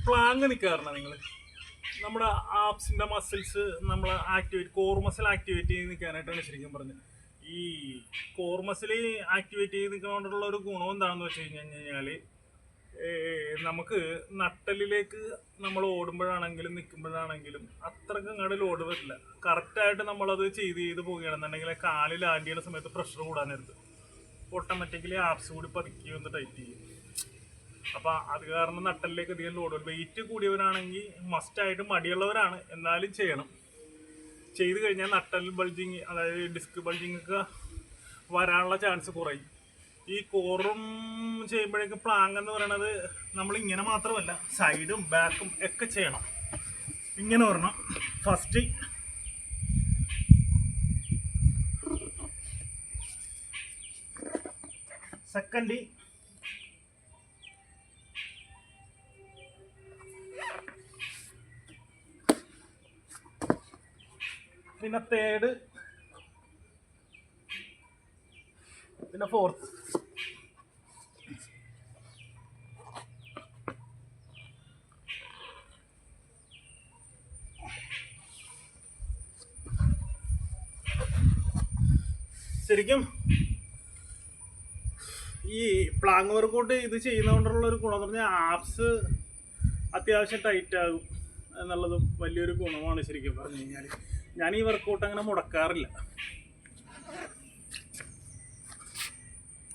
പ്ലാങ് നിൽക്കാറുണ്ട് നിങ്ങൾ നമ്മുടെ ആപ്സിൻ്റെ മസിൽസ് നമ്മൾ കോർ മസിൽ ആക്ടിവേറ്റ് ചെയ്ത് നിൽക്കാനായിട്ടാണ് ശരിക്കും പറഞ്ഞത്. ഈ കോർ മസിൽ ആക്ടിവേറ്റ് ചെയ്ത് നിൽക്കുന്നതുകൊണ്ടുള്ള ഒരു ഗുണം എന്താണെന്ന് വെച്ച് കഴിഞ്ഞാൽ നമുക്ക് നട്ടലിലേക്ക് നമ്മൾ ഓടുമ്പോഴാണെങ്കിലും നിൽക്കുമ്പോഴാണെങ്കിലും അത്രയ്ക്ക് അങ്ങോട്ട് ലോഡ് വരില്ല. കറക്റ്റായിട്ട് നമ്മളത് ചെയ്ത് പോവുകയാണെന്നുണ്ടെങ്കിൽ കാലിൽ ലാൻഡ് ചെയ്യുന്ന സമയത്ത് പ്രഷർ കൂടാനരുത്. ഓട്ടോമാറ്റിക്കലി ആപ്സ് കൂടി പതുക്കി ഒന്ന് ടൈറ്റ് ചെയ്യും. അപ്പോൾ അത് കാരണം നട്ടലിലേക്ക് അധികം ലോഡ് വരും. വെയിറ്റ് കൂടിയവരാണെങ്കിൽ മസ്റ്റായിട്ട് മടിയുള്ളവരാണ് എന്നാലും ചെയ്യണം. ചെയ്ത് കഴിഞ്ഞാൽ നട്ടൽ ബൾജിങ്, അതായത് ഡിസ്ക് ബൾജിങ് ഒക്കെ വരാനുള്ള ചാൻസ് കുറയും. ഈ കോറും ചെയ്യുമ്പോഴേക്കും പ്ലാങ് എന്ന് പറയണത് നമ്മൾ ഇങ്ങനെ മാത്രമല്ല, സൈഡും ബാക്കും ഒക്കെ ചെയ്യണം. ഇങ്ങനെ വരണം ഫസ്റ്റ്, സെക്കൻഡ്, പിന്നെ തേർഡ്, പിന്നെ ഫോർത്ത്. ശരിക്കും ഈ പ്ലാങ് വർക്കൗട്ട് ഇത് ചെയ്യുന്നതുകൊണ്ടുള്ള ഒരു ഗുണം എന്ന് പറഞ്ഞാൽ ആപ്സ് അത്യാവശ്യം ടൈറ്റ് ആകും എന്നുള്ളതും വലിയൊരു ഗുണമാണ് ശരിക്കും പറഞ്ഞു കഴിഞ്ഞാൽ. ഞാൻ ഈ വർക്കൗട്ട് അങ്ങനെ മുടക്കാറില്ല.